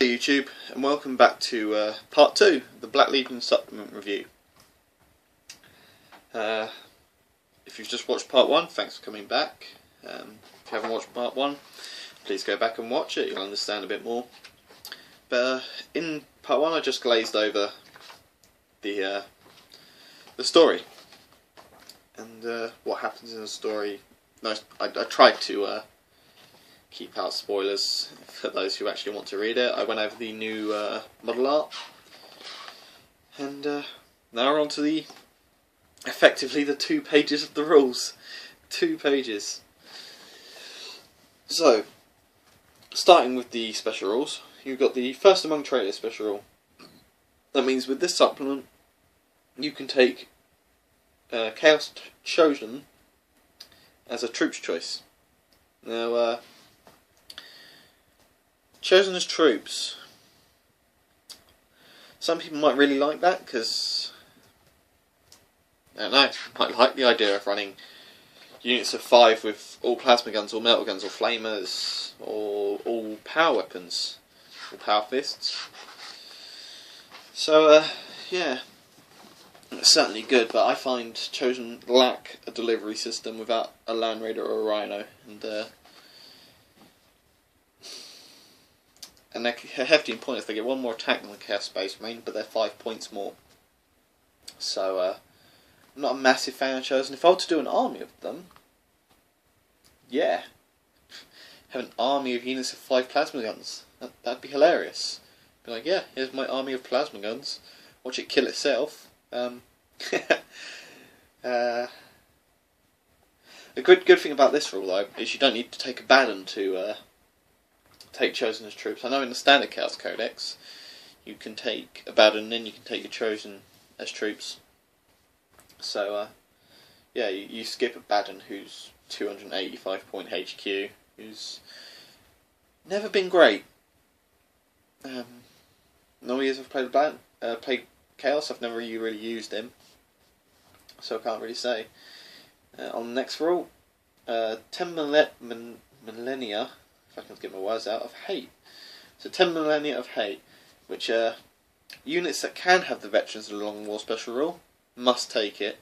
Hey YouTube, and welcome back to part 2, the Black Legion supplement review. If you've just watched part 1, thanks for coming back. If you haven't watched part 1, please go back and watch it, you'll understand a bit more. But in part 1 I just glazed over the story. And what happens in the story. No, I tried to keep out spoilers for those who actually want to read it. I went over the new model art, and now we're on to effectively the 2 pages of the rules. 2 pages. So, starting with the special rules, you've got the first among traitors special rule. That means with this supplement, you can take Chaos Chosen as a troops choice. Now, chosen as troops, some people might really like that because, I don't know, might like the idea of running units of 5 with all plasma guns or metal guns or flamers or all power weapons, or power fists. So yeah, it's certainly good, but I find Chosen lack a delivery system without a Land Raider or a Rhino, and they're hefty in points. They get 1 more attack than the Chaos Space Marine, but they're 5 points more. So, I'm not a massive fan of Chosen. If I were to do an army of them, yeah, have an army of units of 5 plasma guns. That'd be hilarious. Be like, yeah, here's my army of plasma guns. Watch it kill itself. A good thing about this rule, though, is you don't need to take a Baden to take Chosen as troops. I know in the standard Chaos Codex you can take a Baden and then you can take your Chosen as troops. So yeah, you skip a Baden who's 285 point HQ, who's never been great. No years I've played played Chaos, I've never really used him, so I can't really say. On the next rule, 10 millennia, if I can get my words out, of hate. So 10 millennia of hate, which units that can have the Veterans of the Long War special rule must take it.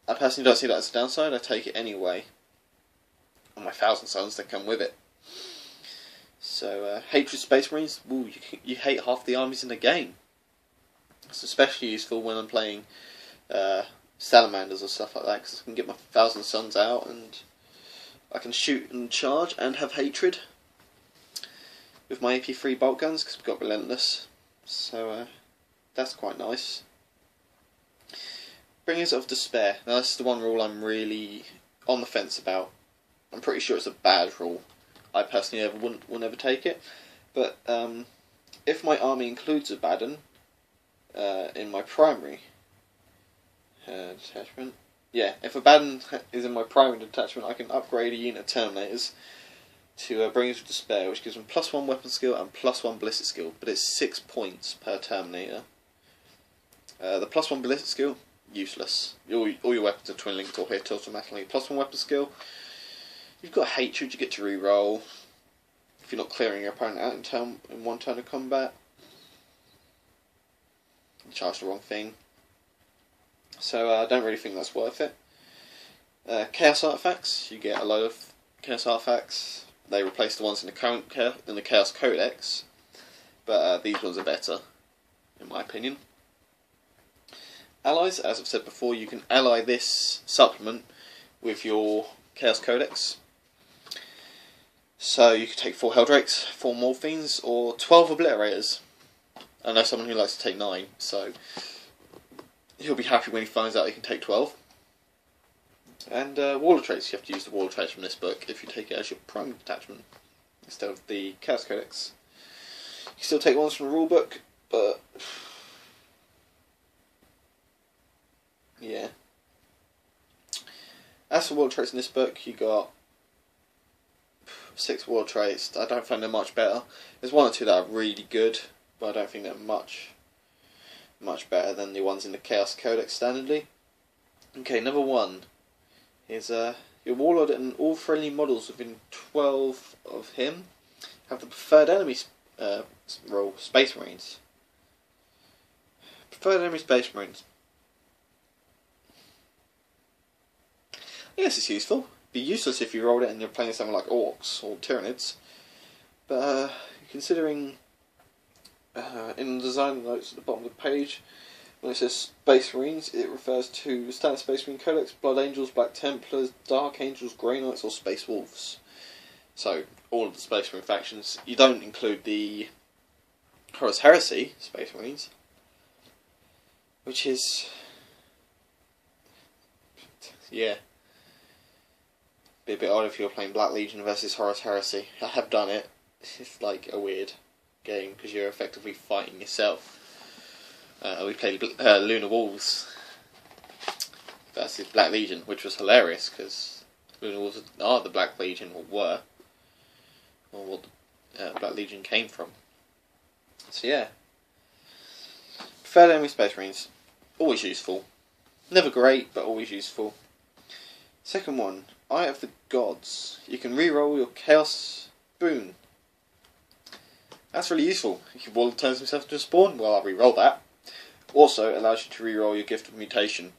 I personally don't see that as a downside. I take it anyway. And my 1,000 Suns that come with it. So Hatred Space Marines, ooh, you hate half the armies in the game. It's especially useful when I'm playing Salamanders or stuff like that, because I can get my 1,000 Suns out and I can shoot and charge and have hatred with my AP3 bolt guns because we've got Relentless. So that's quite nice. Bringers of Despair. Now this is the one rule I'm really on the fence about. I'm pretty sure it's a bad rule. I personally will never take it. But if my army includes a Baden in my primary detachment, yeah, if a Baden is in my primary detachment, I can upgrade a unit of Terminators to Bringers of Despair, which gives them +1 weapon skill and +1 ballistic skill, but it's 6 points per Terminator. The +1 ballistic skill, useless. All your weapons are twin linked or hit automatically. +1 weapon skill, you've got hatred, you get to reroll if you're not clearing your opponent out in 1 turn of combat. You charge the wrong thing. So I don't really think that's worth it. Chaos Artifacts, you get a load of Chaos Artifacts. They replace the ones in the Chaos Codex, but these ones are better, in my opinion. Allies, as I've said before, you can ally this supplement with your Chaos Codex. So you could take 4 Helldrakes, 4 Morphines, or 12 Obliterators. I know someone who likes to take 9, so he'll be happy when he finds out he can take 12. And Wall of Traits, you have to use the Wall of Traits from this book if you take it as your primary detachment instead of the Chaos Codex. You can still take ones from the rulebook, but yeah. As for Wall of Traits in this book, you got 6 Wall of Traits. I don't find they're much better. There's 1 or 2 that are really good, but I don't think they're much better than the ones in the Chaos Codex standardly. Okay, number 1 is your Warlord and all friendly models within 12 of him have the preferred enemy roll Space Marines. Preferred enemy Space Marines. Yes, it's useful. It'd be useless if you rolled it and you're playing something like Orcs or Tyranids. But considering in the design notes at the bottom of the page, when it says Space Marines, it refers to Standard Space Marine Codex, Blood Angels, Black Templars, Dark Angels, Grey Knights or Space Wolves. So, all of the Space Marine factions. You don't include the Horus Heresy Space Marines, which is, yeah, be a bit odd if you're playing Black Legion versus Horus Heresy. I have done it. It's like a weird game because you're effectively fighting yourself. We played Lunar Wolves versus Black Legion, which was hilarious because Lunar Wolves are the Black Legion, or were, or what Black Legion came from. So yeah, preferred enemy Space Marines, always useful. Never great, but always useful. Second one, Eye of the Gods. You can re-roll your Chaos Boon. That's really useful. If your warlord turns himself into a spawn, well, I'll re-roll that. Also, it allows you to re-roll your Gift of Mutation.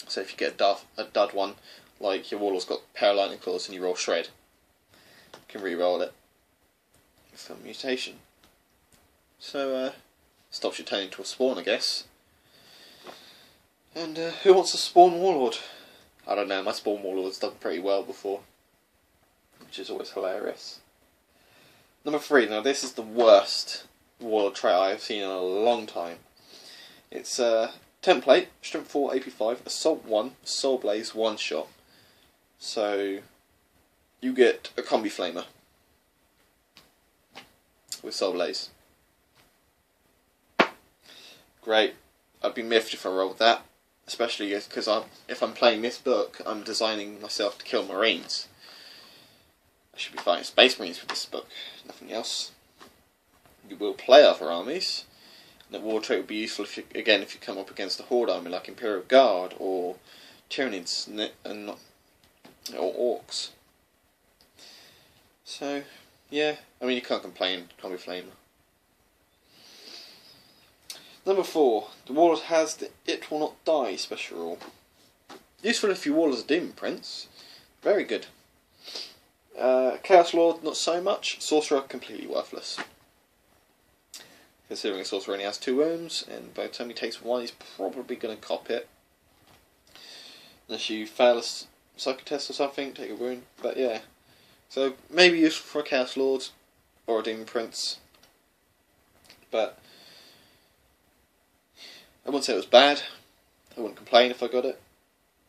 So if you get a dud one, like your warlord's got Pair of Lightning Claws and you roll Shred, you can re-roll it for mutation. So, stops you turning into a spawn, I guess. And who wants a spawn warlord? I don't know, my spawn warlord's done pretty well before, which is always hilarious. Number 3, now this is the worst warlord trait I've seen in a long time. It's template, Strength 4, AP 5, Assault 1, Soul Blaze, 1 shot. So, you get a Combi Flamer with Soul Blaze. Great. I'd be miffed if I rolled that, especially because if I'm playing this book, I'm designing myself to kill Marines. I should be fighting Space Marines with this book, nothing else. You will play other armies. And the war trait would be useful if you come up against a Horde army like Imperial Guard or Tyranids or Orcs. So, yeah, I mean you can't complain, Combi Flamer. Number 4, the warlord has the It Will Not Die special rule. Useful if your warlord's a Demon Prince. Very good. Chaos Lord, not so much. Sorcerer, completely worthless. Considering a Sorcerer only has 2 wounds, and by the time he takes 1, he's probably going to cop it. Unless you fail a psychic test or something, take a wound. But yeah. So, maybe useful for a Chaos Lord or a Demon Prince. But I wouldn't say it was bad. I wouldn't complain if I got it,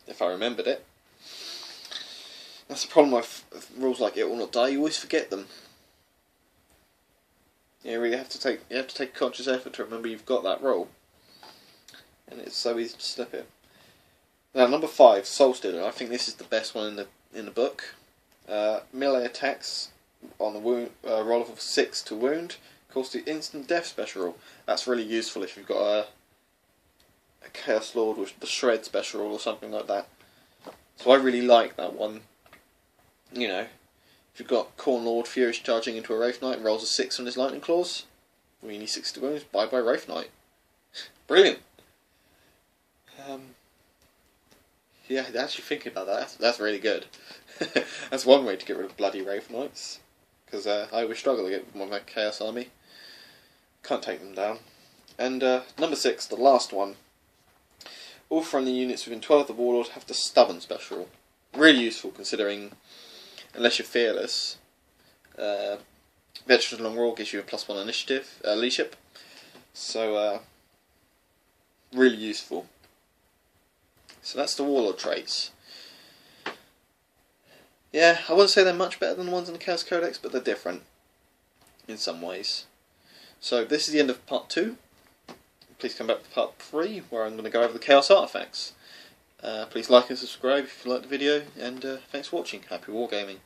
if I remembered it. That's the problem with rules like It Will Not Die. You always forget them. You really have to take conscious effort to remember you've got that role, and it's so easy to slip it. Now, number 5, Soul Stealer. I think this is the best one in the book. Melee attacks on the wound roll of 6 to wound cause the instant death special rule. That's really useful if you've got a Chaos Lord with the Shred special rule or something like that. So I really like that one. You know, if you've got Khorne Lord Furious charging into a Wraith Knight and rolls a 6 on his Lightning Claws, well, you need 60 wounds, bye bye Wraith Knight. Brilliant. Yeah, actually thinking about that, that's really good. That's one way to get rid of bloody Wraith Knights, because I always struggle to get one of my Chaos Army. Can't take them down. And number 6, the last one. All friendly units within 12 of the Warlord have the Stubborn special. Really useful considering, unless you're fearless, Veteran Long Roll gives you a +1 initiative, leadership. So, really useful. So that's the Warlord traits. Yeah, I wouldn't say they're much better than the ones in the Chaos Codex, but they're different in some ways. So this is the end of part 2. Please come back to part 3, where I'm going to go over the Chaos Artifacts. Please like and subscribe if you liked the video, and thanks for watching. Happy wargaming.